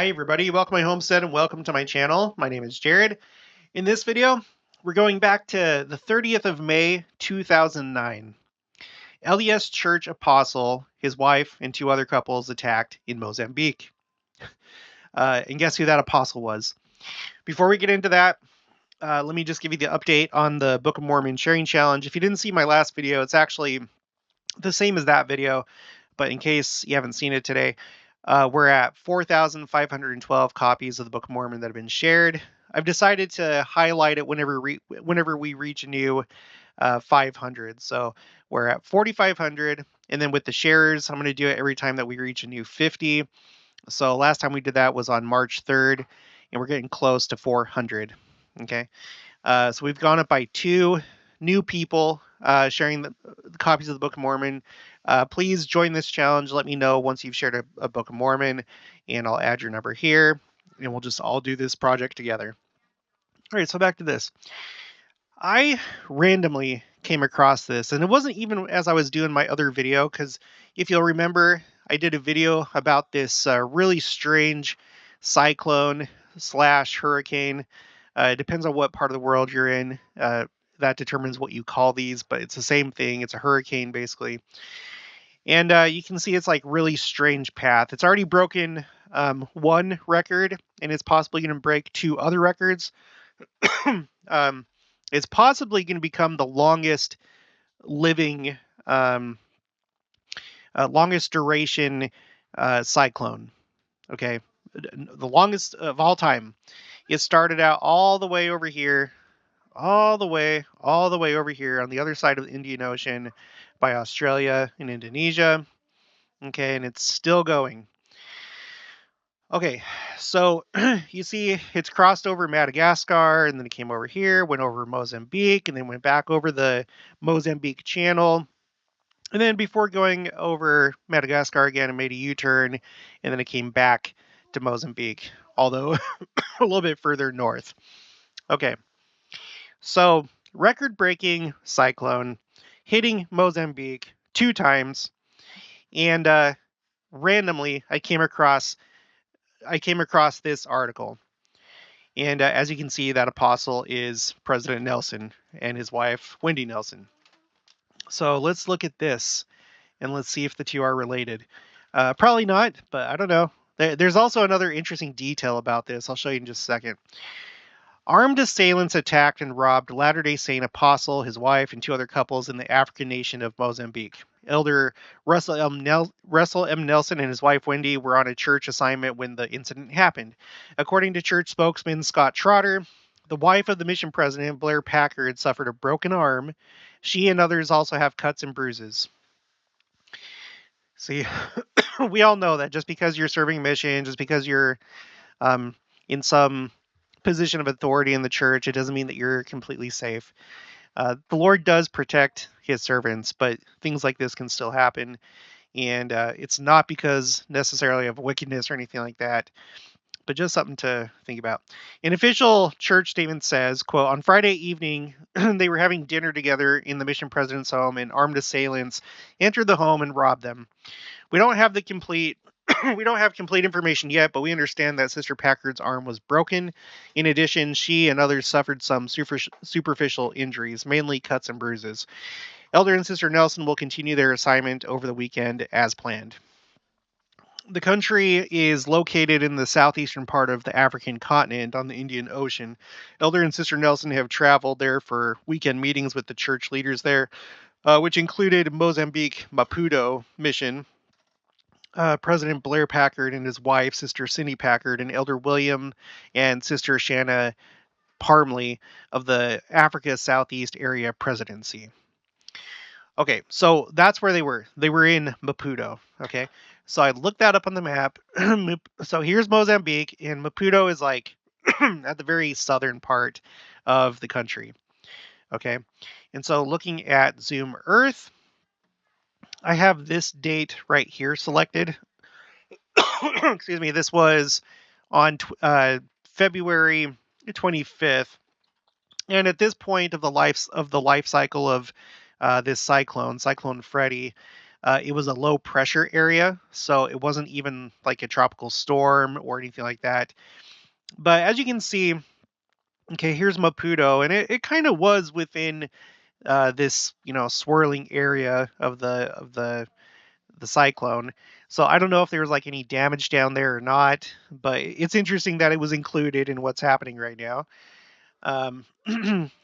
Hi everybody, welcome to my homestead and welcome to my channel. My name is Jared. In this video, we're going back to the 30th of May, 2009. LDS Church Apostle, his wife, and two other couples attacked in Mozambique. And guess who that apostle was? Before we get into that, let me just give you the update on the Book of Mormon sharing challenge. If you didn't see my last video, it's actually the same as that video, but in case you haven't seen it today, we're at 4,512 copies of the Book of Mormon that have been shared. I've decided to highlight it whenever we reach a new 500. So we're at 4,500, and then with the shares, I'm going to do it every time that we reach a new 50. So last time we did that was on March 3rd, and we're getting close to 400. Okay, so we've gone up by 2 new people sharing the copies of the Book of Mormon. Please join this challenge. Let me know once you've shared a Book of Mormon, and I'll add your number here, and we'll just all do this project together. All right, so back to this. I randomly came across this, and it wasn't even as I was doing my other video, because if you'll remember, I did a video about this really strange cyclone / hurricane. It depends on what part of the world you're in. That determines what you call these, but it's the same thing. It's a hurricane, basically. And you can see it's like really strange path. It's already broken 1 record, and it's possibly going to break 2 other records. It's possibly going to become the longest living, longest duration cyclone. Okay, the longest of all time. It started out all the way over here, all the way over here on the other side of the Indian Ocean by Australia and Indonesia. Okay, and it's still going. Okay, so you see it's crossed over Madagascar, and then it came over here, went over Mozambique, and then went back over the Mozambique Channel. And then before going over Madagascar again, it made a U-turn, and then it came back to Mozambique, although a little bit further north. Okay, so record-breaking cyclone hitting Mozambique 2 times, and randomly I came across this article. And as you can see, that apostle is President Nelson and his wife, Wendy Nelson. So let's look at this and let's see if the two are related. Probably not, but I don't know. There's also another interesting detail about this. I'll show you in just a second. Armed assailants attacked and robbed Latter-day Saint apostle, his wife, and 2 other couples in the African nation of Mozambique. Elder Russell M. Nelson and his wife Wendy were on a church assignment when the incident happened. According to church spokesman Scott Trotter, the wife of the mission president, Blair Packard, suffered a broken arm. She and others also have cuts and bruises. See, we all know that just because you're serving mission, just because you're in some position of authority in the church, it doesn't mean that you're completely safe. The Lord does protect his servants, but things like this can still happen. And it's not because necessarily of wickedness or anything like that, but just something to think about. An official church statement says, quote, on Friday evening, they were having dinner together in the mission president's home, and armed assailants entered the home and robbed them. We don't have complete information yet, but we understand that Sister Packard's arm was broken. In addition, she and others suffered some superficial injuries, mainly cuts and bruises. Elder and Sister Nelson will continue their assignment over the weekend as planned. The country is located in the southeastern part of the African continent on the Indian Ocean. Elder and Sister Nelson have traveled there for weekend meetings with the church leaders there, which included Mozambique Maputo mission, President Blair Packard and his wife, Sister Cindy Packard, and Elder William and Sister Shanna Parmley of the Africa Southeast Area Presidency. Okay, so that's where they were. They were in Maputo, okay? So I looked that up on the map. So here's Mozambique, and Maputo is like at the very southern part of the country, okay? And so looking at Zoom Earth, I have this date right here selected. Excuse me, this was on February 25th. And at this point of the life cycle of this Cyclone Freddy, It was a low pressure area, so it wasn't even like a tropical storm or anything like that. But as you can see, okay, here's Maputo, and it kind of was within this swirling area of the cyclone. So I don't know if there was like any damage down there or not, but it's interesting that it was included in what's happening right now. Um,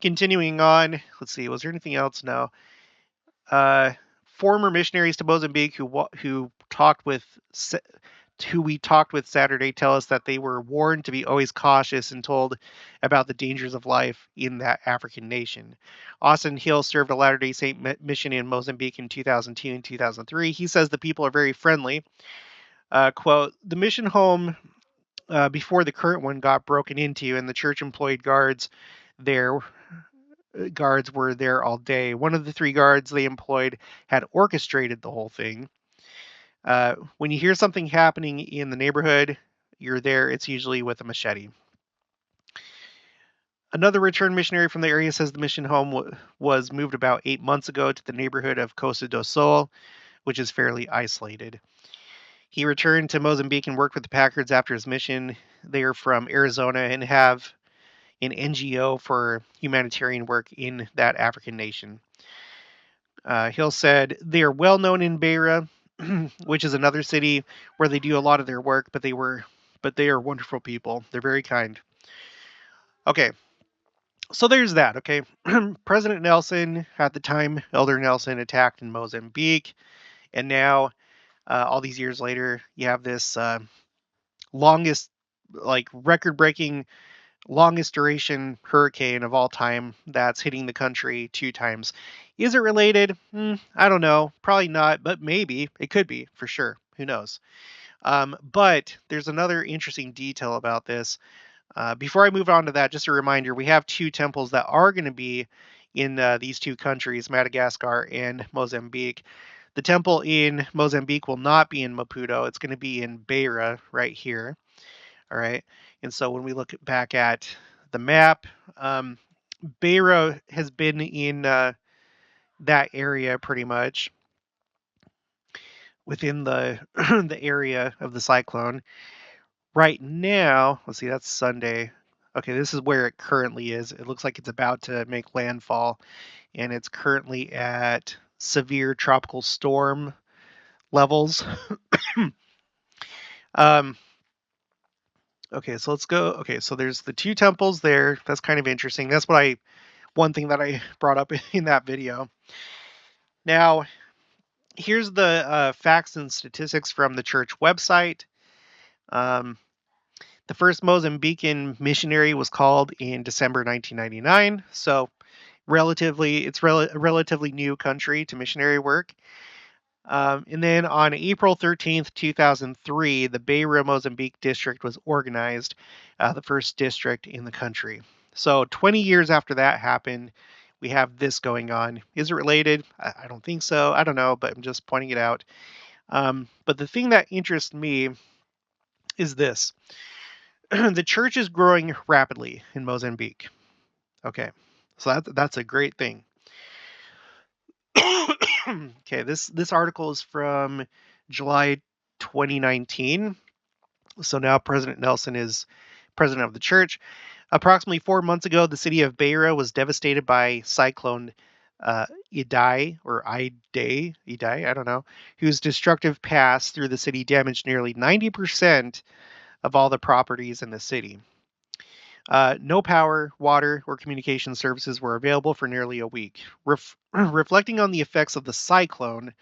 Continuing on, let's see, was there anything else? No. Uh, Former missionaries to Mozambique who talked with who we talked with Saturday tell us that they were warned to be always cautious and told about the dangers of life in that African nation. Austin Hill served a Latter-day Saint mission in Mozambique in 2002 and 2003. He says the people are very friendly. Quote, the mission home before the current one got broken into and the church employed there guards were there all day. One of the three guards they employed had orchestrated the whole thing. When you hear something happening in the neighborhood, you're there. It's usually with a machete. Another returned missionary from the area says the mission home was moved about 8 months ago to the neighborhood of Costa do Sol, which is fairly isolated. He returned to Mozambique and worked with the Packards after his mission. They are from Arizona and have an NGO for humanitarian work in that African nation. Hill said they are well known in Beira, which is another city where they do a lot of their work, but they are wonderful people. They're very kind. Okay, so there's that. Okay, President Nelson at the time, Elder Nelson, attacked in Mozambique, and now all these years later, you have this longest, like record-breaking, longest duration hurricane of all time that's hitting the country 2 times. Is it related? I don't know. Probably not, but maybe. It could be, for sure. Who knows? But there's another interesting detail about this. Before I move on to that, just a reminder, we have 2 temples that are going to be in these 2 countries, Madagascar and Mozambique. The temple in Mozambique will not be in Maputo. It's going to be in Beira right here. All right. And so when we look back at the map, Beira has been in that area pretty much within the the area of the cyclone. Right now, let's see, that's Sunday. Okay, this is where it currently is. It looks like it's about to make landfall, and it's currently at severe tropical storm levels. Okay, so let's go. Okay, so there's the 2 temples there. That's kind of interesting. That's one thing that I brought up in that video. Now, here's the facts and statistics from the church website. The first Mozambican missionary was called in December 1999, so it's a relatively new country to missionary work. And then on April 13th, 2003, the Beira Mozambique district was organized, the first district in the country. So 20 years after that happened, we have this going on. Is it related? I don't think so. I don't know, but I'm just pointing it out. But the thing that interests me is this. The church is growing rapidly in Mozambique. Okay, so that's a great thing. Okay, this article is from July 2019. So now President Nelson is president of the church. Approximately 4 months ago, the city of Beira was devastated by Cyclone Idai, I don't know, whose destructive pass through the city damaged nearly 90% of all the properties in the city. No power, water, or communication services were available for nearly a week. Reflecting on the effects of the cyclone,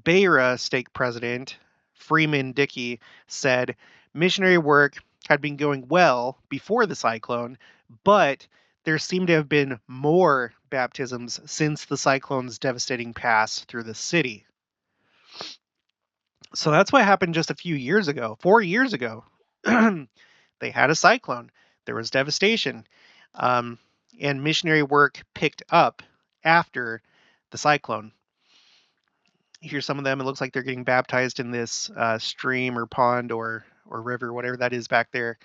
Beira stake president Freeman Dickey said missionary work had been going well before the cyclone, but there seemed to have been more baptisms since the cyclone's devastating pass through the city. So that's what happened just a few years ago, 4 years ago. They had a cyclone. There was devastation. And missionary work picked up after the cyclone. Here's some of them. It looks like they're getting baptized in this stream or pond or river, whatever that is back there.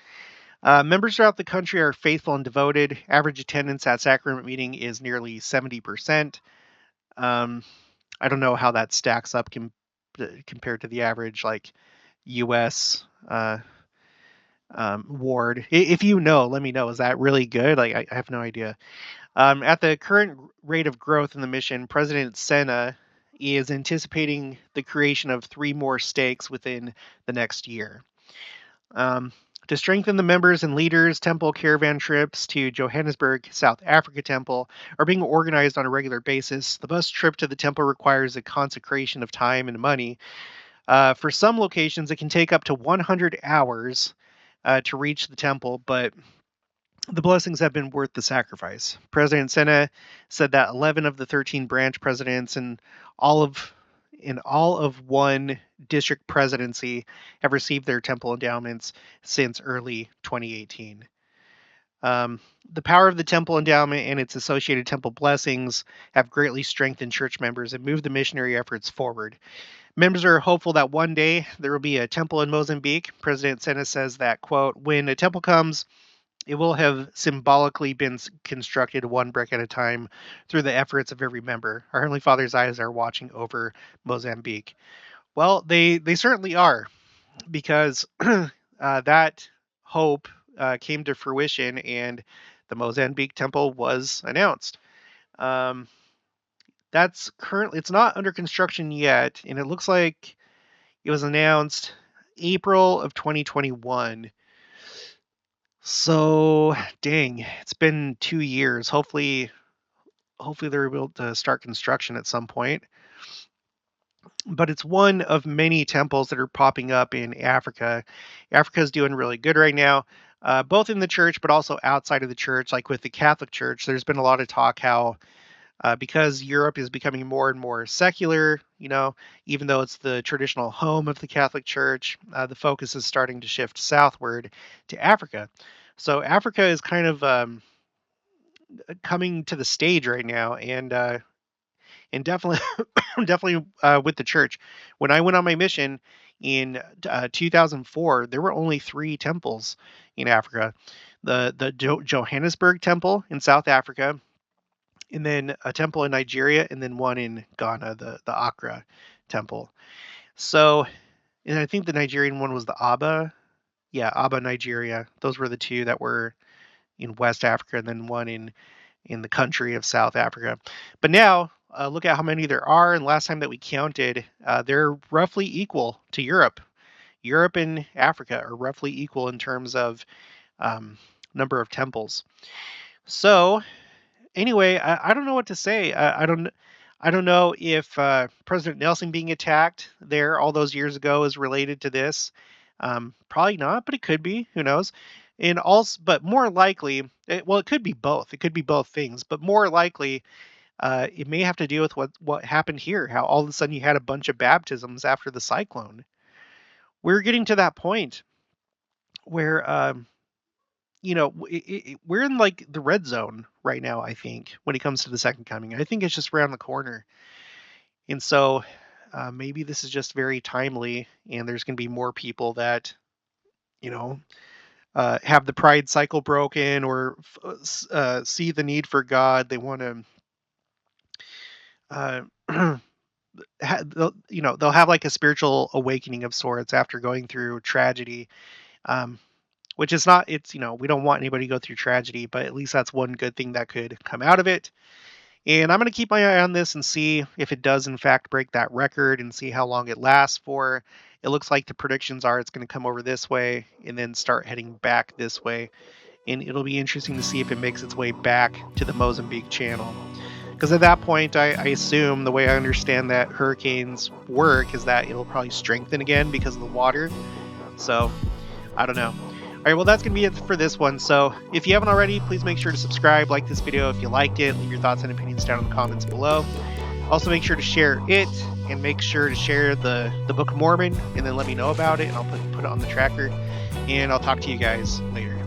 Members throughout the country are faithful and devoted. Average attendance at sacrament meeting is nearly 70%. I don't know how that stacks up compared to the average like U.S. ward. If you know, let me know. Is that really good? Like I have no idea. At the current rate of growth in the mission, President Senna is anticipating the creation of 3 more stakes within the next year. To strengthen the members and leaders, temple caravan trips to Johannesburg, South Africa Temple are being organized on a regular basis. The bus trip to the temple requires a consecration of time and money. For some locations, it can take up to 100 hours to reach the temple, but the blessings have been worth the sacrifice. President Senna said that 11 of the 13 branch presidents and all of one district presidency have received their temple endowments since early 2018. The power of the temple endowment and its associated temple blessings have greatly strengthened church members and moved the missionary efforts forward. Members are hopeful that one day there will be a temple in Mozambique. President Senna says that, quote, when a temple comes, it will have symbolically been constructed one brick at a time through the efforts of every member. Our Heavenly Father's eyes are watching over Mozambique. Well, they certainly are, because that hope came to fruition, and the Mozambique temple was announced. That's currently, it's not under construction yet, and it looks like it was announced April of 2021. So, dang, it's been 2 years. Hopefully they're able to start construction at some point. But it's one of many temples that are popping up in Africa. Africa is doing really good right now, both in the church, but also outside of the church. Like with the Catholic Church, there's been a lot of talk how because Europe is becoming more and more secular, even though it's the traditional home of the Catholic Church, the focus is starting to shift southward to Africa. So Africa is kind of coming to the stage right now, and definitely, definitely with the church. When I went on my mission in 2004, there were only 3 temples in Africa: the Johannesburg Temple in South Africa, and then a temple in Nigeria, and then one in Ghana, the Accra Temple. So, and I think the Nigerian one was the Aba. Yeah, Aba, Nigeria. Those were the 2 that were in West Africa, and then one in the country of South Africa. But now, look at how many there are, and last time that we counted, they're roughly equal to Europe. Europe and Africa are roughly equal in terms of number of temples. So, anyway, I don't know what to say. I don't know if President Nelson being attacked there all those years ago is related to this. Probably not, but it could be. Who knows? And also, but more likely, it could be both. It could be both things, but more likely, it may have to do with what happened here. How all of a sudden you had a bunch of baptisms after the cyclone. We're getting to that point where we're in like the red zone right now, I think, when it comes to the second coming. I think it's just around the corner. And so maybe this is just very timely, and there's going to be more people that, have the pride cycle broken, or see the need for God. They want to, they'll have like a spiritual awakening of sorts after going through tragedy. Which is not, we don't want anybody to go through tragedy, but at least that's one good thing that could come out of it. And I'm going to keep my eye on this and see if it does, in fact, break that record, and see how long it lasts for. It looks like the predictions are it's going to come over this way and then start heading back this way. And it'll be interesting to see if it makes its way back to the Mozambique Channel. Because at that point, I assume, the way I understand that hurricanes work is that it'll probably strengthen again because of the water. So, I don't know. All right, well, that's going to be it for this one. So if you haven't already, please make sure to subscribe, like this video if you liked it, leave your thoughts and opinions down in the comments below. Also, make sure to share it, and make sure to share the Book of Mormon, and then let me know about it, and I'll put it on the tracker. And I'll talk to you guys later.